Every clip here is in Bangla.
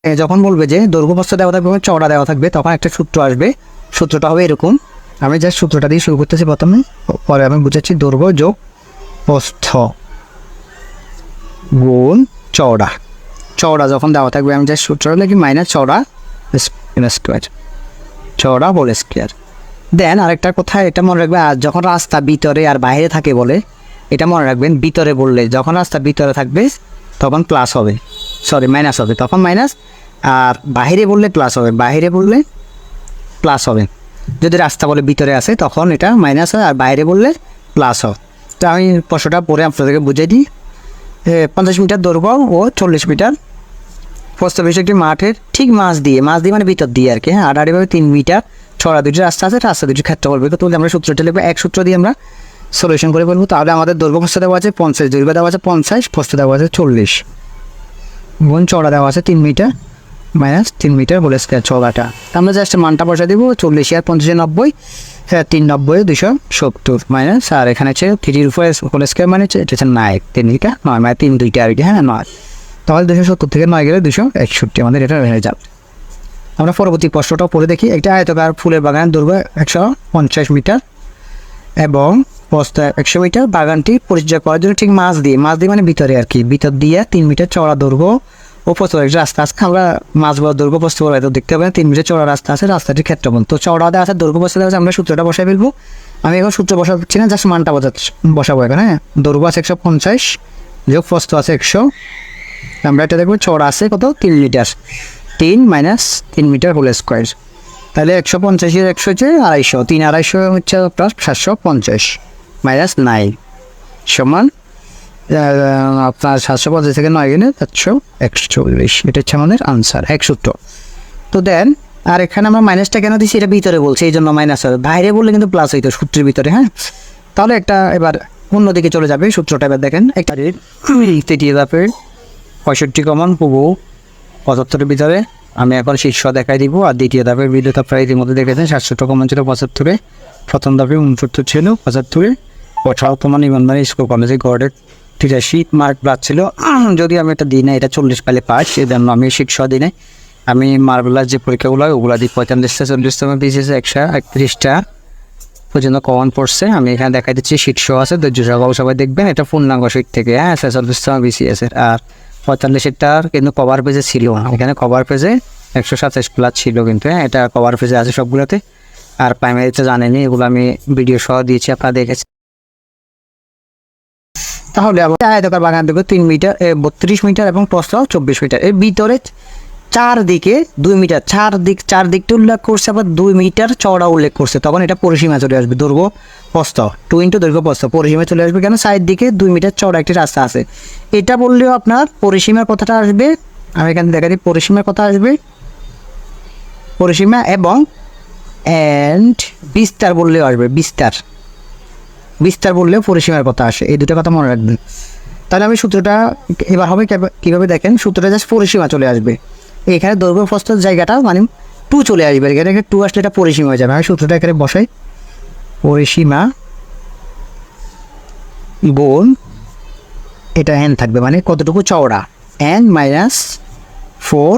যখন বলবে যে দৈর্ঘ্য প্রস্থ দেওয়া থাকবে চওড়া দেওয়া থাকবে, তখন একটা সূত্র আসবে। সূত্রটা হবে এরকম, আমি জাস্ট সূত্রটা দিয়ে শুরু করতেছি প্রথমে, পরে আমি বুঝাচ্ছি দৈর্ঘ্য যোগ প্রস্থ গুণ চওড়া। চওড়া যখন দেওয়া থাকবে আমি জাস্ট সূত্রটা লিখি মাইনাস চওড়া স্কোয়ার, চওড়া হোল স্কোয়ার। দেন আরেকটা কথা এটা মনে রাখবে, আর যখন রাস্তা ভিতরে আর বাইরে থাকে বলে এটা মনে রাখবেন, ভিতরে বললে যখন রাস্তা ভিতরে থাকবে তখন প্লাস হবে, সরি মাইনাস হবে, তখন মাইনাস। আর বাইরে বললে প্লাস হবে, বাইরে বললে প্লাস হবে। যদি রাস্তা বলে ভিতরে আসে তখন এটা মাইনাস হয়, আর বাইরে বললে প্লাস হয়। তো আমি প্রশ্নটা পরে আপনাদেরকে বুঝিয়ে দিই। 50 মিটার দৈর্ঘ্য ও 40 মিটার প্রস্থ বিশিষ্ট একটি মাঠের ঠিক মাঝ দিয়ে মানে ভিতর দিয়ে আর কি, হ্যাঁ, আড়াআড়িভাবে 3 মিটার চড়া দুটি রাস্তা আছে, রাস্তা দুটি ক্ষেত্রফল বের করতে হলে আমরা সূত্রটা লিখবো, এক সূত্র দিয়ে আমরা সলিউশন করে বলবো। তাহলে আমাদের দৈর্ঘ্য প্রস্থ দেওয়া আছে 50, দৈর্ঘ্য দেওয়া আছে 50, প্রস্থ দেওয়া আছে 40, গুণ চড়া দেওয়া আছে 3 metre minus 3 metre whole square চওড়াটা। আমরা জাস্ট মানটা বসা দিব, 40 আর 50 90, হ্যাঁ 3 90 270 মাইনাস, আর এখানে হচ্ছে 3 উপরে হোল স্কোয়ার মানে এটা হচ্ছে 9, 3 মিটার 9 মানে 3 2টা আর কি, হ্যাঁ 9। তাহলে 270 থেকে 9 গেলে 261, আমাদের এটা হয়ে যাবে। আমরা পরবর্তী প্রশ্নটাও পড়ে দেখি। একটা আয়তাকার ফুলের বাগান দৈর্ঘ্য 150 মিটার এবং প্রস্থ 100 মিটার। বাগানটি পরিচর্যা করার জন্য ঠিক মাঝ দিয়ে মানে ভিতরে আর কি, ভিতর দিয়ে 3 মিটার চওড়া দৈর্ঘ্য ও প্রস্থ একটা রাস্তা আছে। আমরা মাঝ বড় দৈর্ঘ্য প্রস্থ বলে তো দেখতে পাবেন 3 মিটার চওড়া রাস্তা আছে, রাস্তাটির ক্ষেত্রফল তো চওড়া দেওয়া আছে, দৈর্ঘ্য প্রস্থ দেওয়া আছে। আমরা সূত্রটা বসাই ফেলবো। আমি এখন সূত্র বসাচ্ছি না, জাস্ট মানটা বসাবো এখানে। হ্যাঁ, দৈর্ঘ্য আছে 150 যোগ প্রস্থ আছে 100, আমরা এটা দেখবো চওড়া আছে কত 3 metre, 3 minus 3 metre whole square. তাহলে 150 এর 100 হচ্ছে 250, 3 250 হচ্ছে প্লাস 750 মাইনাস 9 সমান আপনার 750 থেকে 9 গেলে 741। এটা হচ্ছে আমাদের আনসার, এক সূত্র। তো দেন আর এখানে আমরা মাইনাসটা কেন দিচ্ছি, এটা ভিতরে বলছে এই জন্য মাইনাস হবে, বাইরে বললে কিন্তু প্লাস হইতো সূত্রের ভিতরে। হ্যাঁ, তাহলে একটা এবার অন্যদিকে চলে যাবে সূত্রটা। এবার দেখেন একটা তৃতীয় ধাপের 65 কমন পুবু 75-এর ভিতরে আমি এখন শীর্ষ দেখাই দিব। আর দ্বিতীয় ধাপের ভিডিওটা প্রায় ইতিমধ্যে দেখেছেন, 67 কমন ছিল 75-এ, প্রথম ধাপে 69 ছিল 75-এ। কমন ইমানবাড়ি স্কুল কলেজে গড়ের 83 মার্ক প্লাস ছিল। যদি আমি এটা দিই না, এটা 40 পেলে পাস, এই জন্য আমি শীর্ষ দিই নাই। আমি মার্বেলার যে পরীক্ষাগুলো ওগুলো দিই 45টা 40টা বিসিএসে 131টা পর্যন্ত কমন পড়ছে। আমি এখানে দেখাই দিচ্ছি শীর্ষ আছে, ধৈর্য সহকারে সবাই দেখবেন, এটা পূর্ণাঙ্গ শীট থেকে, হ্যাঁ 46টা বিসিএসের। আর 45-এরটার কিন্তু কভার পেজে ছিল না, এখানে কভার পেজে 127 প্লাস ছিল কিন্তু, হ্যাঁ এটা কভার পেজে আছে সবগুলোতে। আর প্রাইমারিতে জানেনি, এগুলো আমি ভিডিও সহ দিয়েছি, আপনারা দেখেছেন। তাহলে আয়তাকার বাগান দেখো 3 মিটার 32 মিটার এবং প্রস্থ 24 মিটার। এর ভিতরে চারদিকে 2 মিটার, চারদিকটা উল্লেখ করছে, আবার 2 মিটার চওড়া উল্লেখ করছে, তখন এটা পরিসীমা চলে আসবে। দৈর্ঘ্য প্রস্থ 2 ইন্টু দৈর্ঘ্য প্রস্থ পরিসীমা চলে আসবে। কেন, সাইড দিকে 2 মিটার চওড়া একটি রাস্তা আছে, এটা বললেও আপনার পরিসীমার কথাটা আসবে। আমি এখানে দেখা দিই পরিসীমার কথা আসবে, পরিসীমা এবং বিস্তার বললেও আসবে, বিস্তার বললেও পরিসীমার কথা আসে, এই দুটো কথা মনে রাখবেন। তাহলে আমি সূত্রটা এবার হবে কীভাবে দেখেন, সূত্রটা জাস্ট পরিসীমা চলে আসবে। এখানে দৈর্ঘ্য প্রস্থের জায়গাটা মানে 2 চলে আসবে, এখানে 2 আসলে এটা পরিসীমা হয়ে যাবে। আমি সূত্রটা এখানে বসাই, পরিসীমা গুণ এটা n থাকবে, মানে কতটুকু চওড়া, n মাইনাস 4,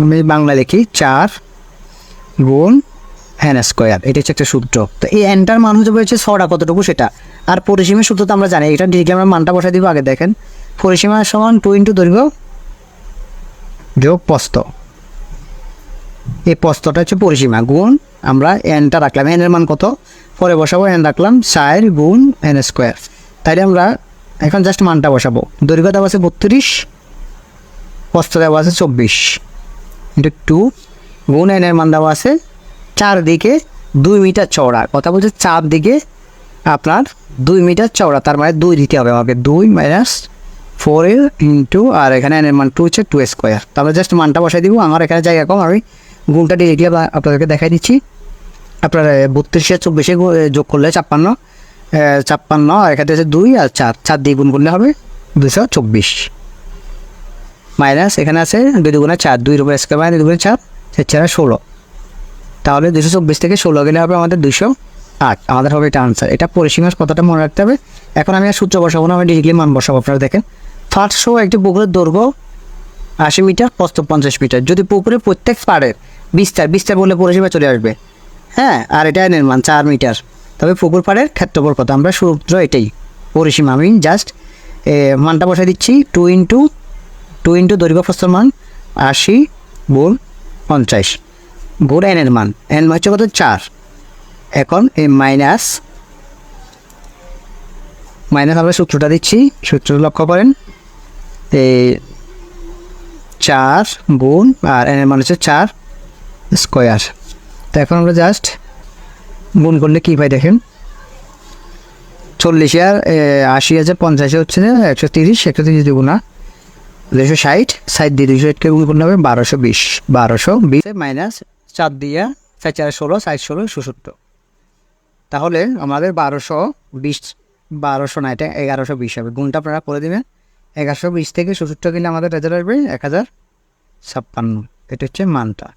আমি বাংলা লিখি 4 গুণ n স্কোয়ার, এটা হচ্ছে একটা সূত্র। তো এই nটার মান হচ্ছে চওড়া কতটুকু সেটা। আর পরিসীমার সূত্র তো আমরা জানি, এটা ডিরেক্টলি আমরা মানটা বসাই দিব। আগে দেখেন পরিসীমা সমান 2 ইন্টু দৈর্ঘ্য যোগ প্রস্থ, এই প্রস্থটা হচ্ছে পরিসীমা গুণ আমরা nটা রাখলাম, n এর মান কত পরে বসাবো, n রাখলাম 4 গুণ n স্কোয়ার। তাইলে আমরা এখন জাস্ট মানটা বসাবো। দৈর্ঘ্য দেওয়া আছে 32, প্রস্থ দেওয়া আছে 24 ইন্টু 2 গুণ n এর মান দেওয়া আছে চারদিকে 2 মিটার চওড়া, কথা বলছে চারদিকে আপনার 2 মিটার চওড়া, তার মানে 2 দিতে হবে আমাকে, 2 মাইনাস 4 ইন্টু, আর এখানে n এর মান 2 হচ্ছে 2 স্কোয়ার। তাহলে জাস্ট মানটা বসাই দিব। আমার এখানে জায়গা কম, আমি গুণটা ডিরেক্টলি আপনাদেরকে দেখাই দিচ্ছি। আপনার 32 আর 24 যোগ করলে 56, আর এখানে হচ্ছে 2 আর 4 দিয়ে গুণ করলে হবে 224 মাইনাস এখানে আছে 2 দুগুণে 4, 2 উপরে স্কোয়ার মানে 2 দুগুণে 4, 4 16। তাহলে 224 থেকে 16 গেলে হবে আমাদের 208, আমাদের হবে এটা আনসার। এটা পরিসীমার কথাটা মনে রাখতে হবে। এখন আমি আর সূত্র বসাবো না, আমি ডিরেক্টলি মান বসাবো। আপনারা দেখেন ফার্স্ট একটি পুকুরের দৈর্ঘ্য 80 মিটার, প্রস্থ 50 মিটার। যদি পুকুরে প্রত্যেক পাড়ের বিস্তার বলে পরিসীমা চলে আসবে, হ্যাঁ। আর এটা এনের মান 4 মিটার, তবে পুকুর পাড়ের ক্ষেত্রফল কত, আমরা সূত্র এটাই, পরিসীমা। আমি জাস্ট মানটা বসাই দিচ্ছি, 2 ইন্টু দৈর্ঘ্য প্রস্থের মান 80 গুণ 50 গুণ এনের মান, এন হচ্ছে কত 4। এখন এই মাইনাস আমরা সূত্রটা দিচ্ছি, সূত্র লক্ষ্য করেন, এই 4 গুণ আর এনের মান হচ্ছে 4 স্কোয়ার। তো এখন আমরা জাস্ট গুণ করলে কী পাই দেখেন, 40 আর 80 হাজার 50 হচ্ছে 130, 130 দুগুণা 260, 60 দিয়ে 260কে গুণ করতে হবে 1220 মাইনাস 4 দিয়ে 4 4 16, 60 16 66। তাহলে আমাদের 1220 না, এটা 1120 হবে। গুণটা আপনারা করে দেবেন, 1120 থেকে 66 গেলে আমাদের রেজাল্ট আসবে 1056। এটা হচ্ছে মানটা।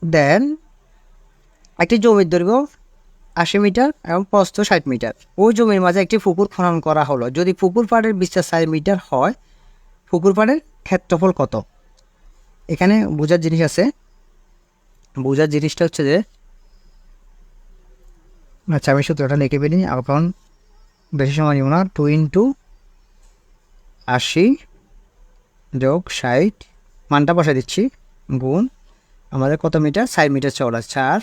দেন একটি জমির দৈর্ঘ্য 80 মিটার এবং প্রস্থ 60 মিটার, ওই জমির মাঝে একটি পুকুর খনন করা হলো। যদি পুকুর পাড়ের বিস্তার 4 মিটার হয়, পুকুর পাড়ের ক্ষেত্রফল কত? এখানে বোঝার জিনিস আছে, বোঝার জিনিসটা হচ্ছে যে, আচ্ছা আমি সূত্রটা লিখে ফেলি, এখন বেশি সময় নিব না। 2 ইন্টু 80 যোগ 60, মানটা বসাই দিচ্ছি, গুণ আমাদের কত মিটার, 4 মিটার চওড়া, 4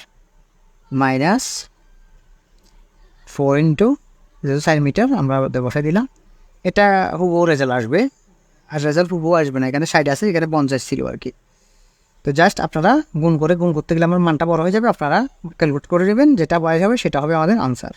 মাইনাস 4 ইন্টু 4 মিটার আমরা বসাই দিলাম। এটা হুবহু রেজাল্ট আসবে, আর রেজাল্ট হুবহু আসবে না, এখানে 60 আছে, এখানে 50 ছিল আর কি। তো জাস্ট আপনারা গুণ করতে গেলে আমার মানটা বড় হয়ে যাবে, আপনারা ক্যালকুলেট করে নেবেন, যেটা বয়স হবে সেটা হবে আমাদের আনসার।